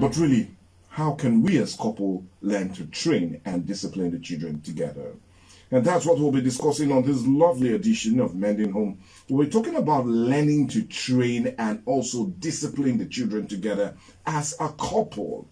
But really, how can we as couple learn to train and discipline the children together? And that's what we'll be discussing on this lovely edition of Mending Home. We're talking about learning to train and also discipline the children together as a couple.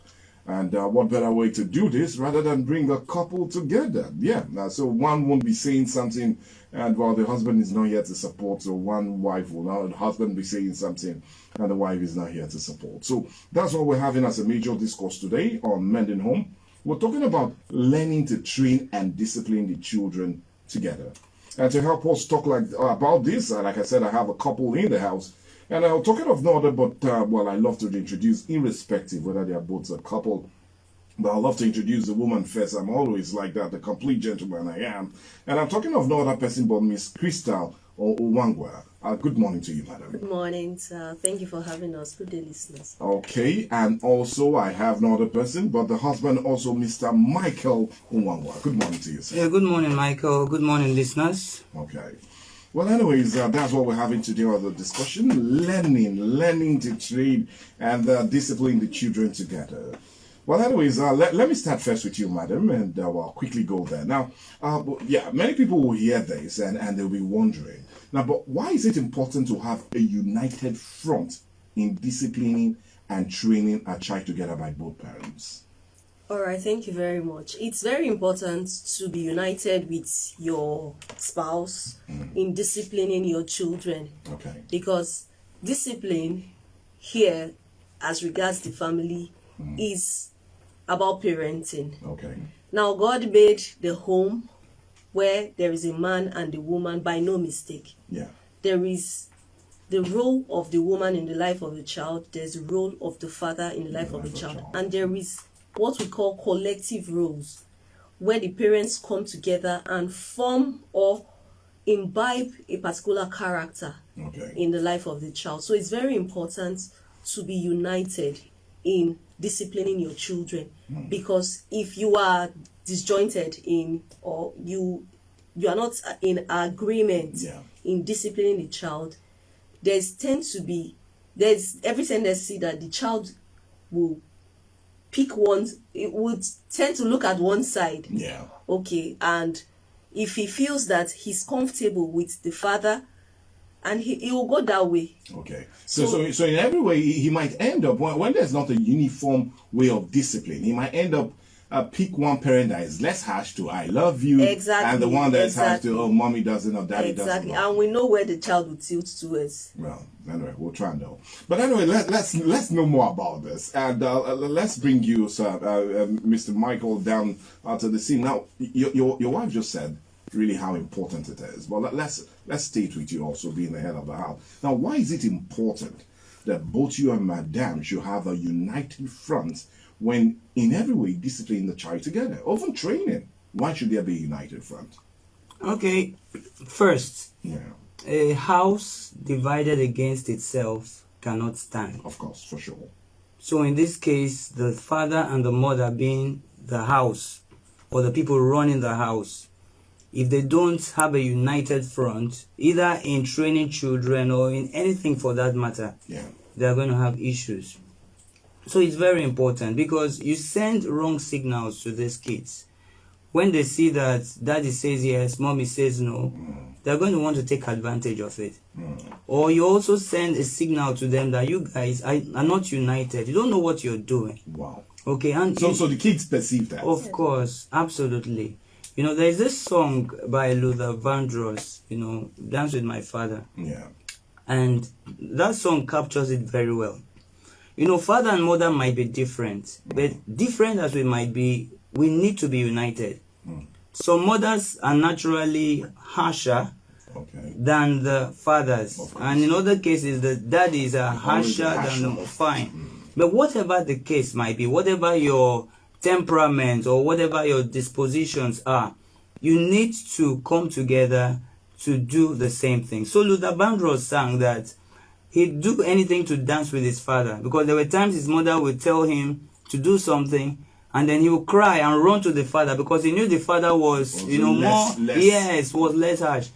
And what better way to do this rather than bring a couple together? Yeah, so one won't be saying something, and while the husband is not here to support, so one wife will now, the husband be saying something, and the wife is not here to support. So that's what we're having as a major discourse today on Mending Home. We're talking about learning to train and discipline the children together. And to help us talk about this, like I said, I have a couple in the house. And I'm talking of no other, but, I love to introduce, irrespective whether they are both a couple. But I love to introduce the woman first. I'm always like that, the complete gentleman I am. And I'm talking of no other person but Miss Crystal Owangwa. Good morning to you, madam. Good morning, sir. Thank you for having us. Good day, listeners. Okay, and also I have no other person but the husband, also Mr. Michael Owangwa. Good morning to you, sir. Yeah, good morning, Michael. Good morning, listeners. Okay. Well, anyways, that's what we're having today on the discussion. Learning to train and discipline the children together. Well, anyways, let me start first with you, madam, and I'll quickly go there. Now, many people will hear this and they'll be wondering, now, but why is it important to have a united front in disciplining and training a child together by both parents? All right, thank you very much. It's very important to be united with your spouse in disciplining your children. Okay. Because discipline here, as regards the family, is about parenting. Okay. Now, God made the home where there is a man and a woman by no mistake. Yeah. There is the role of the woman in the life of the child. There's the role of the father in the life of the child. And there is what we call collective roles, where the parents come together and form or imbibe a particular character in the life of the child. So it's very important to be united in disciplining your children, because if you are disjointed in, or you are not in agreement in disciplining the child, there's every tendency that the child will pick one. It would tend to look at one side. Yeah. Okay. And if he feels that he's comfortable with the father, and he will go that way. Okay. So in every way, he might end up, when there's not a uniform way of discipline, he might end up pick one parent that is less harsh to "I love you," and the one that is harsh to "Oh, mommy doesn't or daddy doesn't." Exactly. And we know where the child will tilt towards. Well, anyway, we'll try and know. But anyway, let's know more about this, and let's bring you, sir, Mr. Michael, down to the scene. Now, your wife just said really how important it is. But let's state with you also being the head of the house. Now, why is it important that both you and madame should have a united front when in every way disciplining the child together? Often training. Why should there be a united front? Okay, first, a house divided against itself cannot stand. Of course, for sure. So in this case, the father and the mother being the house, or the people running the house, if they don't have a united front, either in training children or in anything for that matter, they are going to have issues. So it's very important, because you send wrong signals to these kids. When they see that daddy says yes, mommy says no, they're going to want to take advantage of it. Or you also send a signal to them that you guys are not united. You don't know what you're doing. Wow. Okay, and so the kids perceive that. Of course, absolutely. You know, there is this song by Luther Vandross, Dance with My Father. Yeah. And that song captures it very well. Father and mother might be different, but different as we might be, we need to be united. Some mothers are naturally harsher than the fathers. And in other cases, the daddies are harsher than the fine. But whatever the case might be, whatever your temperament or whatever your dispositions are, you need to come together to do the same thing. So Luther Vandross sang that he'd do anything to dance with his father, because there were times his mother would tell him to do something, and then he would cry and run to the father, because he knew the father was less harsh.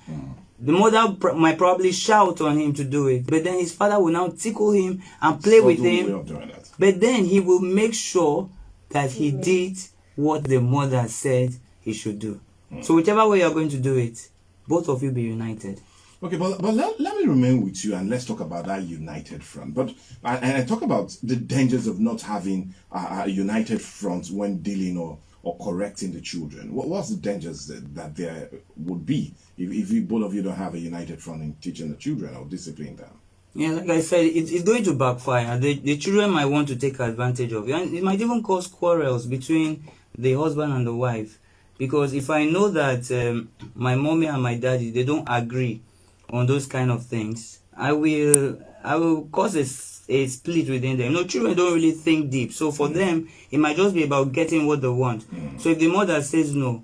The mother might probably shout on him to do it, but then his father will now tickle him and play with him. Way of doing that. but then he will make sure that he did what the mother said he should do. So whichever way you're going to do it, both of you be united. Okay, but let me remain with you and let's talk about that united front. But I talk about the dangers of not having a united front when dealing or correcting the children. What's the dangers that there would be if you, both of you don't have a united front in teaching the children or disciplining them? Yeah, like I said, it's going to backfire. The children might want to take advantage of it, and it might even cause quarrels between the husband and the wife. Because if I know that my mommy and my daddy, they don't agree on those kind of things, I will cause a split within them. Children don't really think deep, so for them it might just be about getting what they want. So if the mother says no,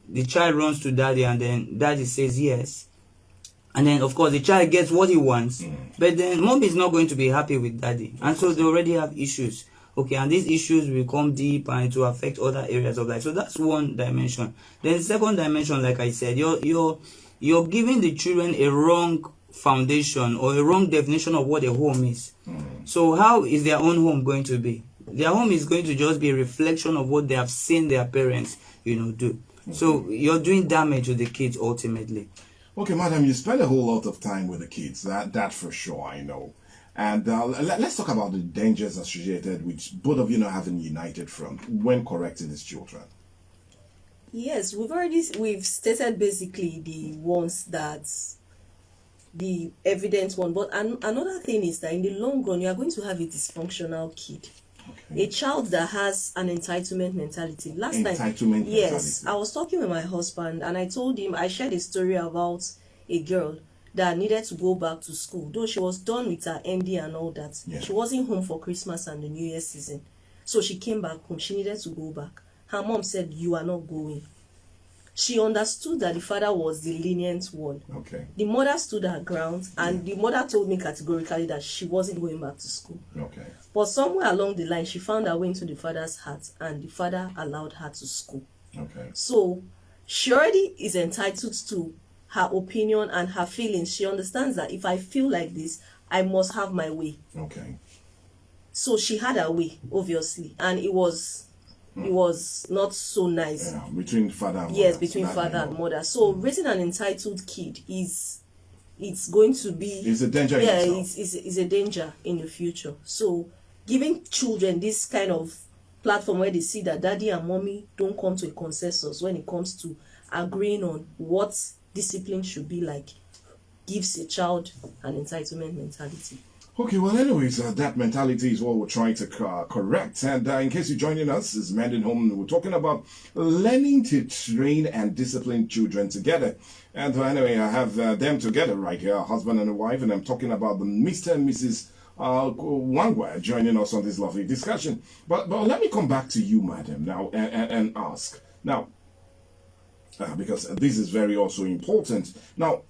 the child runs to daddy, and then daddy says yes, and then of course the child gets what he wants, but then mom is not going to be happy with daddy, and so they already have issues. Okay, and these issues will come deep and it will affect other areas of life. So that's one dimension. Then the second dimension, like I said, you're giving the children a wrong foundation or a wrong definition of what a home is. So how is their own home going to be? Their home is going to just be a reflection of what they have seen their parents, do. So you're doing damage to the kids ultimately. Okay, madam, you spend a whole lot of time with the kids. That for sure, I know. And let's talk about the dangers associated with both of you not having united front when correcting these children. Yes, we've stated basically the ones that the evident one, but another thing is that in the long run you are going to have a dysfunctional kid. Okay. A child that has an entitlement mentality. Yes, I was talking with my husband and I told him, I shared a story about a girl that needed to go back to school. Though she was done with her MD and all that, she wasn't home for Christmas and the New Year season. So she came back home. She needed to go back. Her mom said, "You are not going." She understood that the father was the lenient one. Okay. The mother stood her ground, and the mother told me categorically that she wasn't going back to school. Okay. But somewhere along the line, she found her way into the father's heart, and the father allowed her to school. Okay. So she already is entitled to her opinion and her feelings. She understands that if I feel like this, I must have my way. Okay. So she had her way, obviously, and it was not so nice. Yeah, between father and mother. Yes, between father and mother. So raising an entitled kid it's going to be, it's a danger. Yeah, it's a danger in the future. So giving children this kind of platform where they see that daddy and mommy don't come to a consensus when it comes to agreeing on what discipline should be like gives a child an entitlement mentality. Okay, well, anyways, that mentality is what we're trying to correct. And in case you're joining us, it's Mending Home. We're talking about learning to train and discipline children together. And anyway, I have them together right here, a husband and a wife, and I'm talking about the Mr. and Mrs. Wangwa joining us on this lovely discussion. But let me come back to you, madam, now and ask. Now, because this is very also important. Now,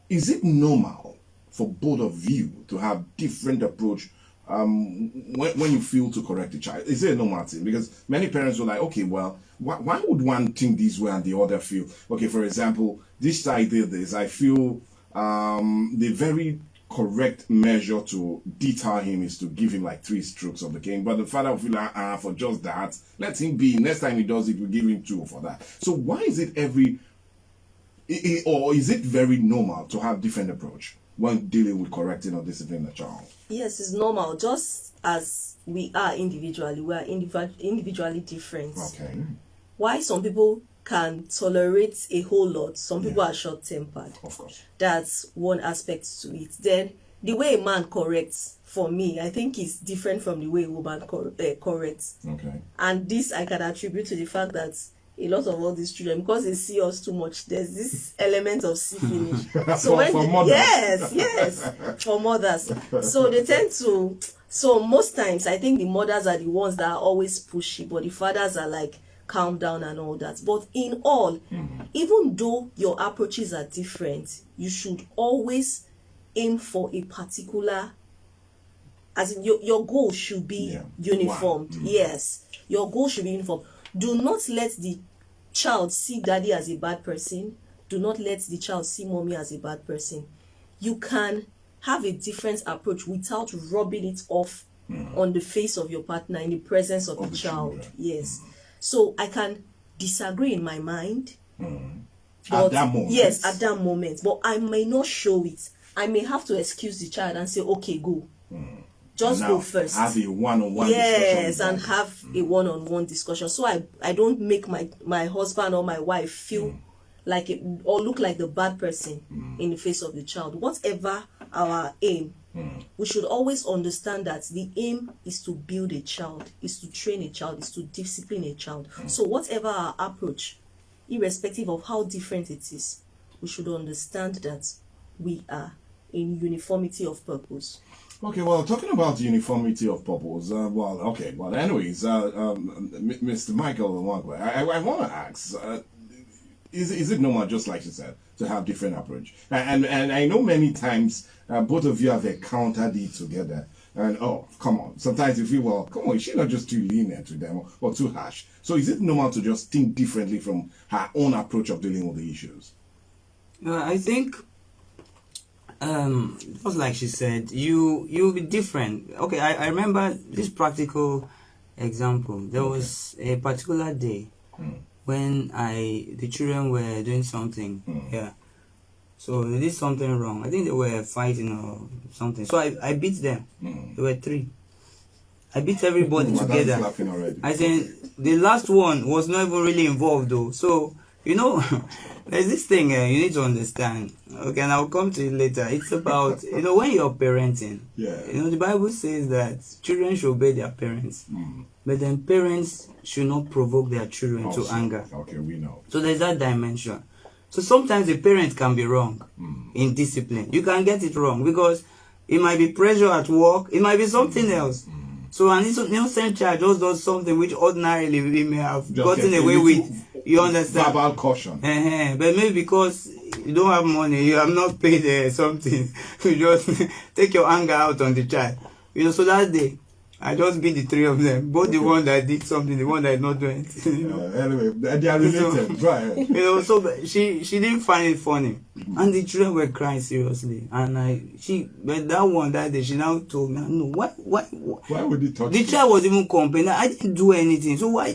is it normal for both of you to have different approach when you feel to correct a child? Is it a normal thing? Because many parents are like, okay, well, why would one think this way and the other feel? Okay, for example, this child did this. I feel the very correct measure to deter him is to give him like 3 strokes of the cane. But the father will feel like, for just that, let him be. Next time he does it, we'll give him 2 for that. So why is it or is it very normal to have different approach when dealing with correcting or disciplining a child? Yes, it's normal. Just as we are individually, we are individually different. Okay. Why some people can tolerate a whole lot, some people are short-tempered. Of course. That's one aspect to it. Then the way a man corrects, for me, I think is different from the way a woman corrects. Okay. And this I can attribute to the fact that a lot of all these children, because they see us too much, there's this element of see finish. So for mothers. Yes, for mothers. So they tend to. So most times, I think the mothers are the ones that are always pushy, but the fathers are like calm down and all that. But in all, even though your approaches are different, you should always aim for a particular. As in, your goal should be uniform. Yes, your goal should be uniform. Do not let the child see daddy as a bad person. Do not let the child see mommy as a bad person. You can have a different approach without rubbing it off on the face of your partner in the presence of the child. children. Yes. So I can disagree in my mind. At that moment. Yes, at that moment. But I may not show it. I may have to excuse the child and say, okay, go. Just Now, go first. have a one-on-one Yes, discussion. and have a one-on-one discussion. So I don't make my husband or my wife feel like it or look like the bad person in the face of the child. Whatever our aim, we should always understand that the aim is to build a child, is to train a child, is to discipline a child. So whatever our approach, irrespective of how different it is, we should understand that we are in uniformity of purpose. Okay, well, talking about uniformity of purpose, anyways, Mr. Michael Nwangwe, I want to ask, is it normal, just like you said, to have different approach? And I know many times both of you have encountered it together, and oh, come on, sometimes you feel, well, come on, is she not just too lenient to them or too harsh? So is it normal to just think differently from her own approach of dealing with the issues? I think, just like she said, you'll be different. Okay, I remember this practical example. There was a particular day when the children were doing something. Yeah. So they did something wrong. I think they were fighting or something. So I beat them. There were 3. I beat everybody My dad's together. laughing already. I think the last one was not even really involved though. So, there's this thing you need to understand. Okay, and I'll come to it later. It's about, when you're parenting. Yeah. The Bible says that children should obey their parents. But then parents should not provoke their children to Also, anger. Okay, we know. So there's that dimension. So sometimes the parent can be wrong in discipline. You can get it wrong because it might be pressure at work. It might be something else. So an innocent child just does something which ordinarily we may have gotten away with. You understand? Verbal caution. But maybe because you don't have money, you have not paid something, you just take your anger out on the child. So that day, I just beat the 3 of them, both the one that did something, the one that did not do anything. Anyway, they are related. Go ahead. So she didn't find it funny, and the children were crying seriously. And but that day, she now told me, no, Why would he touch the you? child was even complaining. I didn't do anything, so why,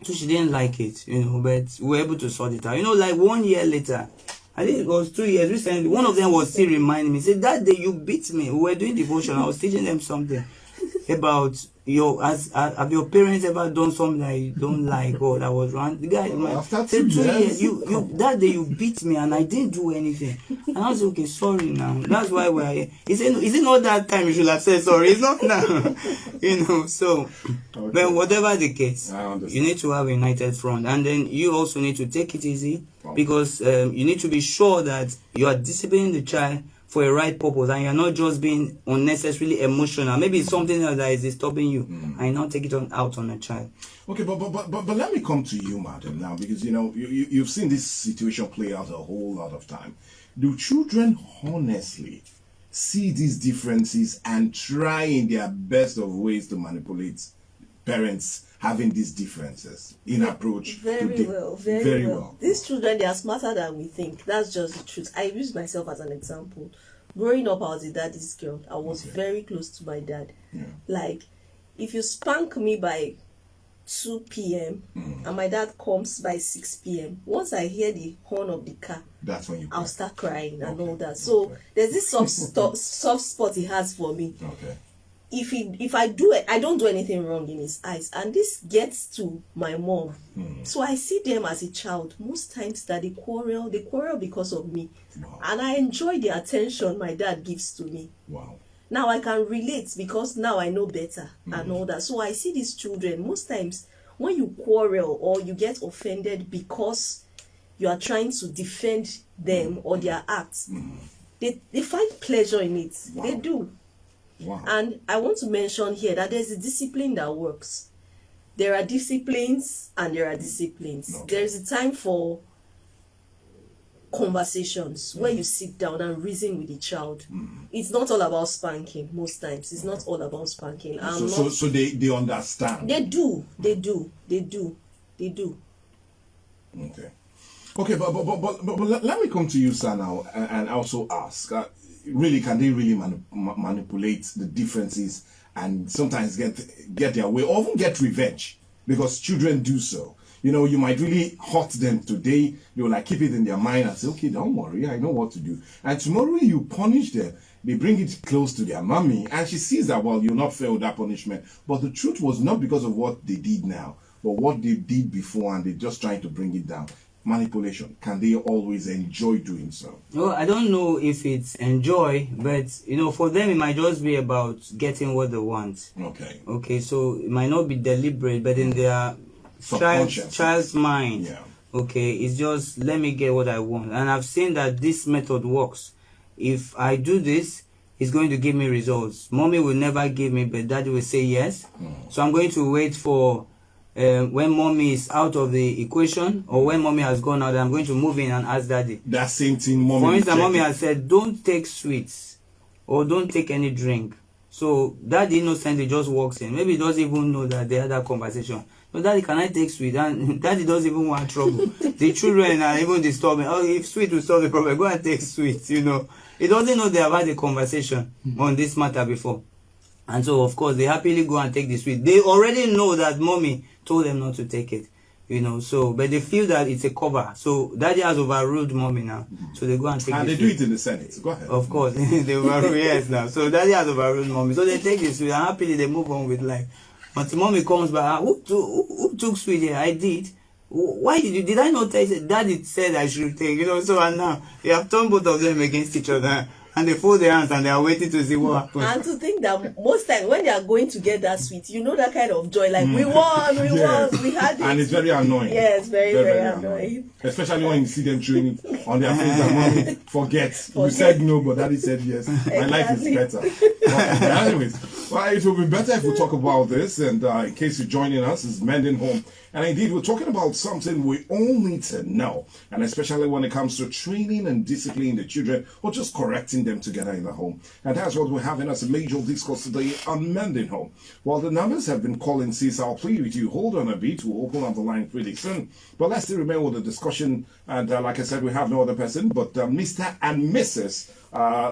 So she didn't like it, but we were able to sort it out. Like 1 year later, I think it was 2 years recently, one of them was still reminding me, said, that day you beat me. We were doing devotion. I was teaching them something about have your parents ever done something that you don't like or that was wrong? The guy After said 2 years, you that day you beat me and I didn't do anything. And I was okay, sorry now. That's why we're here. He said, no, is it not that time you should have said sorry? It's not now. So Okay. but whatever the case, I understand. you need to have a united front, and then you also need to take it easy Okay. because you need to be sure that you are disciplining the child for a right purpose and you're not just being unnecessarily emotional. Maybe it's something else that is disturbing you and not take it out on a child. Okay, but let me come to you, madam, now, because you've seen this situation play out a whole lot of time. Do children honestly see these differences and try in their best of ways to manipulate parents having these differences in approach? Very well. These children, they are smarter than we think. That's just the truth. I use myself as an example. Growing up, I was a daddy's girl. I was very close to my dad. Yeah. Like, if you spank me by 2 p.m. and my dad comes by 6 p.m., once I hear the horn of the car, That's when you I'll cry. start crying and Okay. all that. So Okay. there's this soft spot he has for me. Okay. If I do it, I don't do anything wrong in his eyes, and this gets to my mom. So I see them as a child. Most times that they quarrel because of me, Wow. and I enjoy the attention my dad gives to me. Wow. Now I can relate because now I know better and all that. So I see these children most times when you quarrel or you get offended because you are trying to defend them or their acts, they find pleasure in it. Wow. They do. Wow. And I want to mention here that there's a discipline that works. There are disciplines and there are disciplines. Okay. There's a time for conversations where you sit down and reason with the child. It's not all about spanking most times. It's not all about spanking. So they understand. They do. Okay. Okay, but let me come to you, sir, now, and also ask. really, can they really manipulate the differences and sometimes get their way, or even get revenge? Because children do so. You know, you might really hurt them today. They will like keep it in their mind and say, okay, don't worry, I know what to do. And tomorrow you punish them. They bring it close to their mommy, and she sees that, well, you're not fair with that punishment. But the truth was not because of what they did now, but what they did before, and they're just trying to bring it down. Manipulation. Can they always enjoy doing so? Well, I don't know if it's enjoy, but you know, for them it might just be about getting what they want. Okay. Okay, so it might not be deliberate, but in their child's mind, Yeah. okay, it's just let me get what I want. And I've seen that this method works. If I do this, it's going to give me results. Mommy will never give me, but daddy will say yes. So I'm going to wait for when mommy is out of the equation, or when mommy has gone out, I'm going to move in and ask daddy. That same thing, mommy. For instance, mommy has said, don't take sweets or don't take any drink. So daddy innocently just walks in. Maybe he doesn't even know that they had that conversation. But daddy, can I take sweet? And daddy doesn't even want trouble. The children are even disturbing. Oh, if sweet will solve the problem, go and take sweet, you know. He doesn't know they have had a conversation on this matter before. And so, of course, they happily go and take the sweet. They already know that mommy told them not to take it, you know. So, but they feel that it's a cover. So, daddy has overruled mommy now. So, they go and take and the they sweet. do it in the Senate. Go ahead. Of course, they overrule, yes, now. So, daddy has overruled mommy. So, they take the sweet and happily they move on with life. Until mommy comes back, who took sweet here? I did. Why did I not tell you? Daddy said I should take, you know. So, and now, they have turned both of them against each other. And they fold their hands and they are waiting to see what happens. And to think that most times when they are going to get that sweet, you know that kind of joy, like we won, we had it. And it's very annoying. Yes, very annoying. Especially when you see them chewing it on their face and mommy forget. You said no, but daddy said yes. My life is better. But anyways, well, it will be better if we talk about this. And in case you're joining us, it's Mending Home. And indeed, we're talking about something we all need to know. And especially when it comes to training and disciplining the children, or just correcting them together in the home. And that's what we're having as a major discourse today on Mending Home. While the numbers have been calling, sis, I'll plead with you. Hold on a bit. We'll open up the line pretty soon. But let's still remain with the discussion. And like I said, we have no other person but Mr. and Mrs.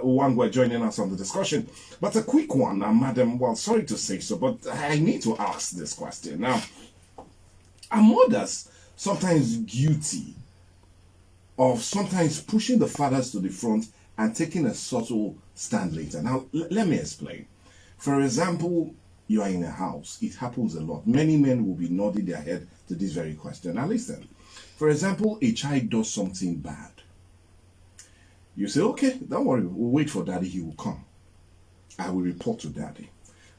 One were joining us on the discussion. But a quick one, madam. Well, sorry to say so, but I need to ask this question. Now, are mothers sometimes guilty of sometimes pushing the fathers to the front and taking a subtle stand later? Now, let me explain. For example, you are in a house. It happens a lot. Many men will be nodding their head to this very question. Now, listen. For example, a child does something bad. You say, okay, don't worry. We'll wait for daddy. He will come. I will report to daddy.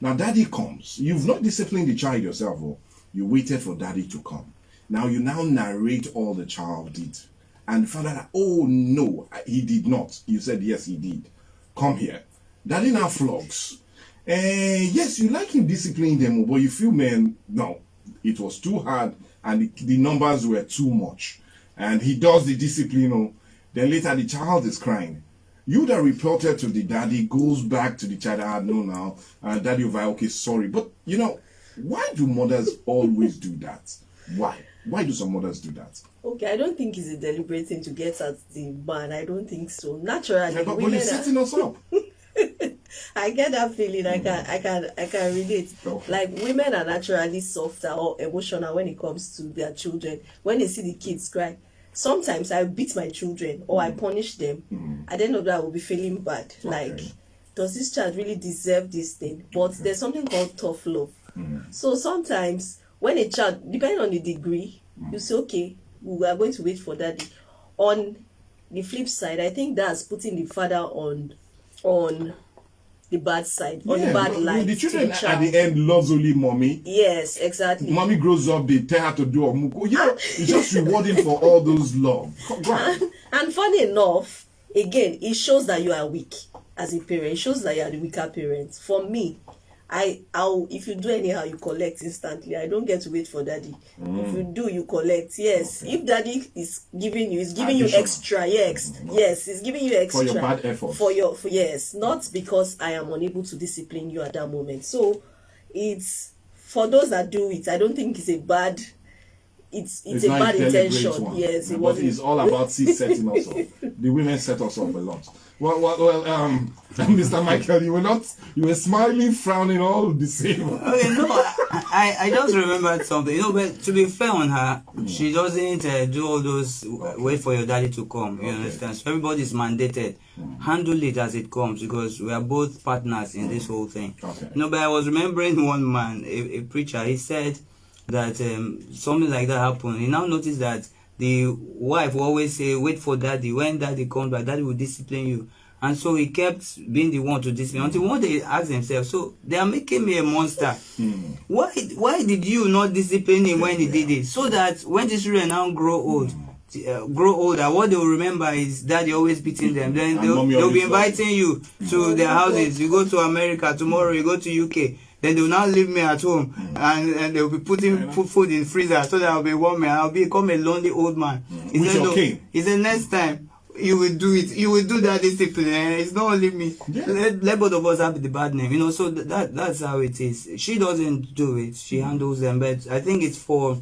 Now, daddy comes. You've not disciplined the child yourself, or you waited for daddy to come. Now you narrate all the child did. And found out, oh no, he did not. You said, yes, he did. Come here. Daddy now flogs. Yes, you like him disciplining them, but you feel, man, no, it was too hard and the numbers were too much. And he does the discipline, then later the child is crying. You that reported to the daddy goes back to the child, no now, and daddy over, okay, sorry. But, why do mothers always do that? Why? Why do some mothers do that? Okay, I don't think it's a deliberate thing to get at the man. I don't think so. Naturally, yeah, but he's setting us up. I get that feeling. I can relate. Okay. Like, women are naturally softer or emotional when it comes to their children. When they see the kids cry, sometimes I beat my children or I punish them. At the end of that, I will be feeling bad. Okay. Like, does this child really deserve this thing? But there's something called tough love. So sometimes when a child, depending on the degree, you say, okay, we are going to wait for daddy. On the flip side, I think that's putting the father on the bad side, on the bad light. The children at the end loves only mommy. Yes, exactly. Mommy grows up, they tell her to do omuko. It's just rewarding for all those love. And funny enough, again, it shows that you are weak as a parent. It shows that you are the weaker parent. For me, I'll if you do anyhow, you collect instantly. I don't get to wait for daddy. If you do, you collect. Yes. Okay. If daddy is giving you, extra. Yes. Yes, he's giving you extra. For your bad effort. Yes. Not because I am unable to discipline you at that moment. So it's for those that do it, I don't think it's a bad it's a not bad deliberate intention. one. Yes, it But wasn't. it's all about setting us up. The women set us up a lot. Well, Mr. Michael, you were smiling, frowning, all the same. Okay, no, I just remembered something. You know, but to be fair on her, she doesn't do all those wait for your daddy to come. You understand? So everybody's mandated. Handle it as it comes, because we are both partners in this whole thing. Okay. You know, but I was remembering one man, a preacher. He said that something like that happened. He now noticed that the wife will always say, wait for daddy. When daddy comes back, daddy will discipline you. And so he kept being the one to discipline until one day he asked himself, so they are making me a monster. Why did you not discipline him when he did it? So that when the children now grow older, what they will remember is daddy always beating them. Then they'll be inviting you to their houses. You go to America tomorrow, you go to UK. Then they will now leave me at home, and they will be putting food in freezer so that I'll be warm. I'll become a lonely old man. He said next time you will do it. You will do that discipline. And it's not only me. Yeah. Let both of us have the bad name. You know, so that's how it is. She doesn't do it. She handles them. But I think it's for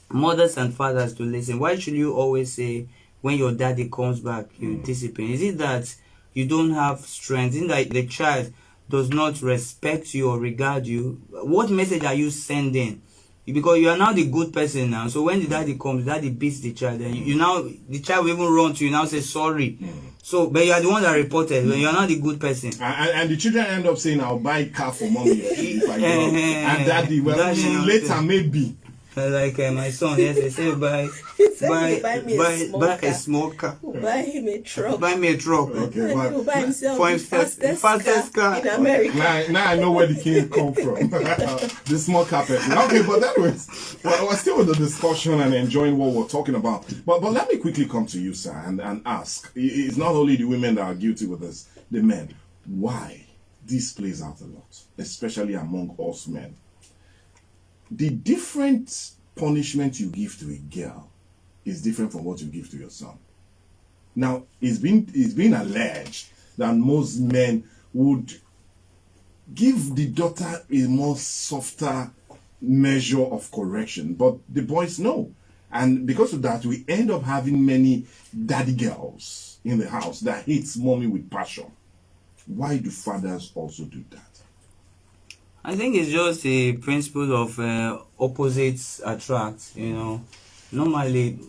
mothers and fathers to listen. Why should you always say when your daddy comes back, you discipline? Is it that you don't have strength? Is it that the child does not respect you or regard you? What message are you sending? Because you are now the good person now. So when the daddy comes, daddy beats the child, and you now, the child will even run to you now, say sorry. So, but you are the one that reported. When you are not the good person. And the children end up saying, "I'll buy a car for mommy if I grow up." And daddy, well, later maybe. Like my son, yes, they say buy a small car. Buy him a truck. Buy me a truck. Okay, He'll buy himself For the himself, fastest car in America. Now I know where the king come from. The small carpet. Okay, but that was we're still with the discussion and enjoying what we're talking about. But let me quickly come to you, sir, and ask. It's not only the women that are guilty with this, the men. Why this plays out a lot, especially among us men? The different punishment you give to a girl is different from what you give to your son. Now, it's been alleged that most men would give the daughter a more softer measure of correction, but the boys know. And because of that, we end up having many daddy girls in the house that hates mommy with passion. Why do fathers also do that? I think it's just the principle of opposites attract. You know, normally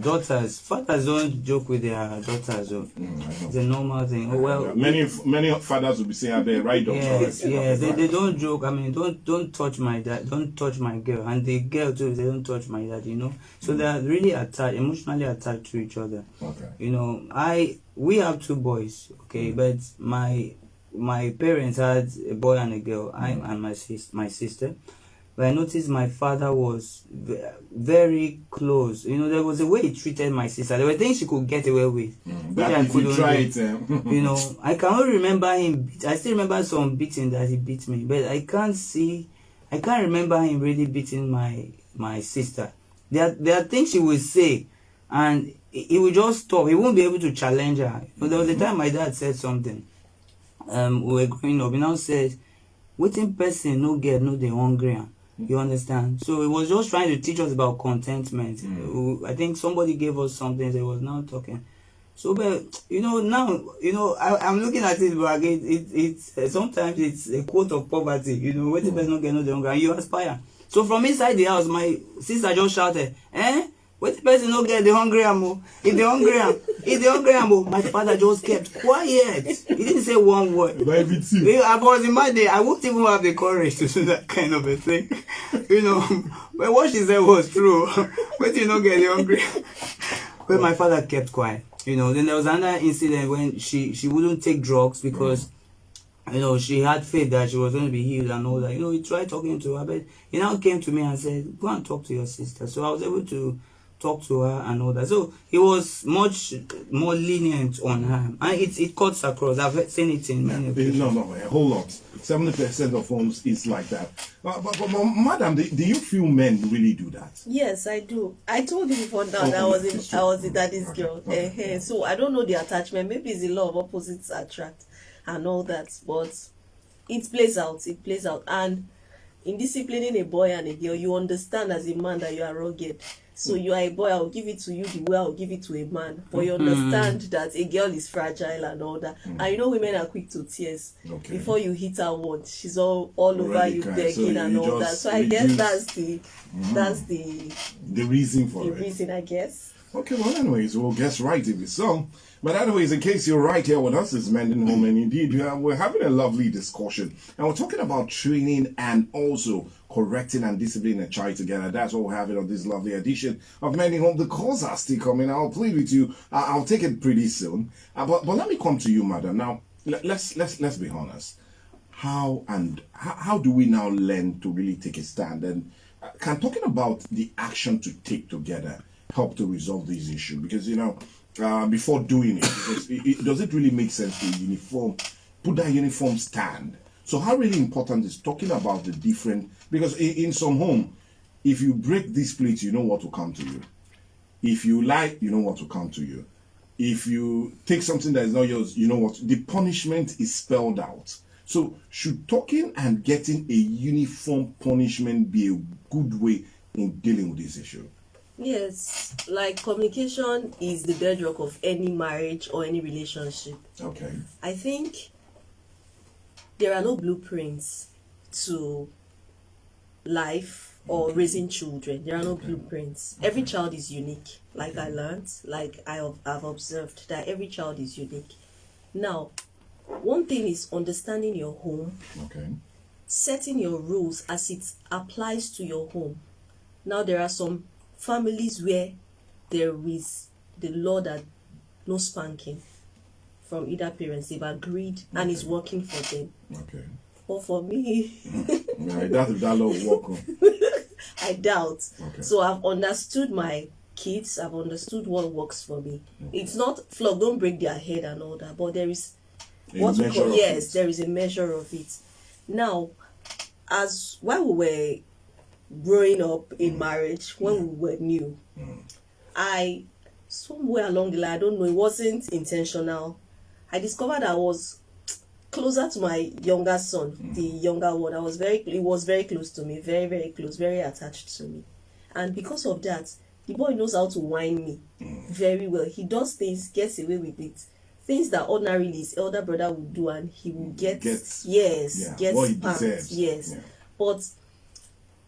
fathers don't joke with their daughters. It's a normal thing. Oh, well, many fathers will be saying, "They're right, doctor." Yes, they don't joke. I mean, don't touch my dad, don't touch my girl, and the girl too. They don't touch my dad. You know, so they're really attached, emotionally attached to each other. Okay. You know, we have two boys. Okay, but my parents had a boy and a girl, I and my sister. But I noticed my father was very close. You know, there was a way he treated my sister. There were things she could get away with, which I couldn't do. You know, I cannot remember him. I still remember some beating that he beat me, but I can't remember him really beating my sister. There are things he would say, and he would just stop. He won't be able to challenge her. But there was a time my dad said something. We were growing up. He now said, "Waiting person no get no the hungry." You understand? So he was just trying to teach us about contentment. I think somebody gave us something. They was now talking. So, but you know, now I'm looking at it, but again, it's sometimes it's a quote of poverty. You know, waiting person no get no the hungry, and you aspire. So from inside the house, my sister just shouted, "What the person no get the hungry ammo? If the hungry ammo, my father just kept quiet. He didn't say one word. I was in my day, I wouldn't even have the courage to do that kind of a thing. You know, but what she said was true. But you don't get the hungry. But my father kept quiet. You know, then there was another incident when she wouldn't take drugs because you know, she had faith that she was going to be healed and all that. You know, he tried talking to her, but he now came to me and said, "Go and talk to your sister." So I was able to talk to her and all that. So he was much more lenient on her, and it cuts across. I've seen it in many occasions. No, a whole lot. 70% of homes is like that. But madam, do you feel men really do that? Yes, I do. I told you before now that I was the daddy's girl. Okay. So I don't know the attachment. Maybe it's the law of opposites attract and all that, but it plays out. And in disciplining a boy and a girl, you understand as a man that you are rugged. So you are a boy, I will give it to you the way I will give it to a man. But you understand that a girl is fragile and all that. And you know women are quick to tears. Okay. Before you hit her once, she's all over you, begging So and you all that. just So I guess reduce- that's the reason for it. reason, I guess. Okay, well, anyways, we'll guess right if it's so. But anyways, in case you're right here with us, it's Mending Home, and indeed, we're having a lovely discussion. And we're talking about training and also correcting and disciplining a child together. That's what we're having on this lovely edition of Mending Home. The calls are still coming. I'll plead with you. I'll take it pretty soon. But let me come to you, madam. Now, let's be honest. How do we now learn to really take a stand? And can talking about the action to take together help to resolve this issue? Because before doing it, because does it really make sense to put that uniform stand? So how really important is talking about the different, because in some home, if you break this plate, you know what will come to you. If you lie, you know what will come to you. If you take something that is not yours, you know what, the punishment is spelled out. So should talking and getting a uniform punishment be a good way in dealing with this issue? Yes, like communication is the bedrock of any marriage or any relationship. Okay. I think there are no blueprints to life or raising children. There are no blueprints. Every child is unique. Like I learned, like I've observed that every child is unique. Now, one thing is understanding your home, Okay. setting your rules as it applies to your home. Now, there are some families where there is the law that no spanking from either parents. They've agreed and it's working for them. Okay. But for me, I doubt if that law will work. I doubt. Okay. So I've understood my kids. I've understood what works for me. It's not flog, don't break their head and all that, but there is A what we measure call, of yes, it. there is a measure of it. Now, as while we were growing up in marriage, when we were new, I somewhere along the line, I don't know, it wasn't intentional, I discovered I was closer to my younger son, the younger one. He was very close to me, very, very close, very attached to me. And because of that, the boy knows how to whine me very well. He does things, gets away with it. Things that ordinarily his elder brother would do, and he will get what he spanked. deserves. Yes. Yeah. But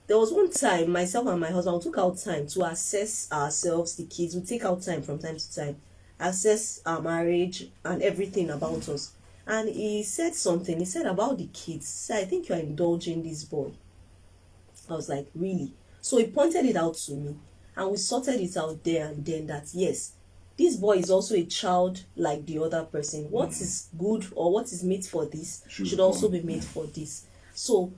there was one time, myself and my husband took out time to assess ourselves, the kids. We take out time from time to time, assess our marriage and everything about us. And he said something. He said about the kids. He said, I think you are indulging this boy. I was like, really? So he pointed it out to me. And we sorted it out there and then that, yes, this boy is also a child like the other person. What is good or what is made for this should also be made for this. So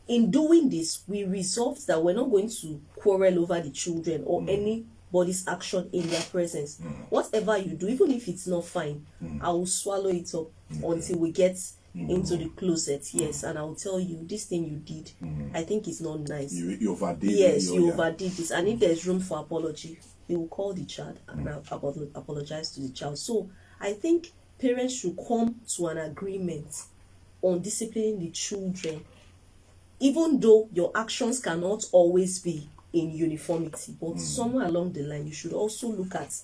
in doing this, we resolved that we're not going to quarrel over the children or anybody's action in their presence. Whatever you do, even if it's not fine, I will swallow it up until we get into the closet. Yes, and I will tell you, this thing you did, I think it's not nice. You overdid it. Yes, you overdid this. And if there's room for apology, you will call the child and apologize to the child. So I think parents should come to an agreement on disciplining the children, even though your actions cannot always be in uniformity. But somewhere along the line, you should also look at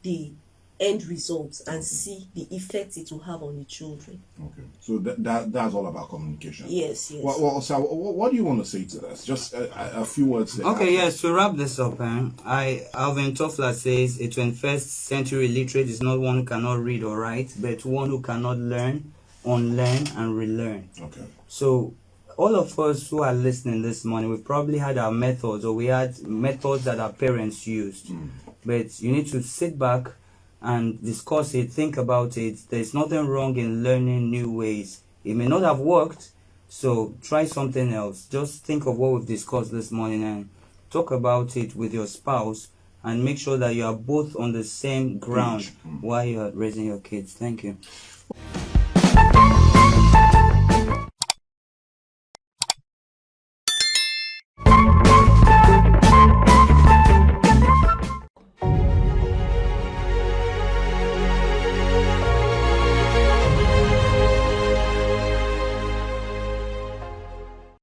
the end results and see the effect it will have on the children. Okay. So that's all about communication. Yes. Well, so what do you want to say to this? Just a few words there. Okay, yes, to wrap this up, Alvin Toffler says a 21st century literate is not one who cannot read or write, but one who cannot learn, unlearn, and relearn. Okay. So all of us who are listening this morning, we probably had our methods, or we had methods that our parents used. But you need to sit back and discuss it, think about it. There's nothing wrong in learning new ways. It may not have worked, so try something else. Just think of what we've discussed this morning and talk about it with your spouse and make sure that you are both on the same ground while you are raising your kids. Thank you.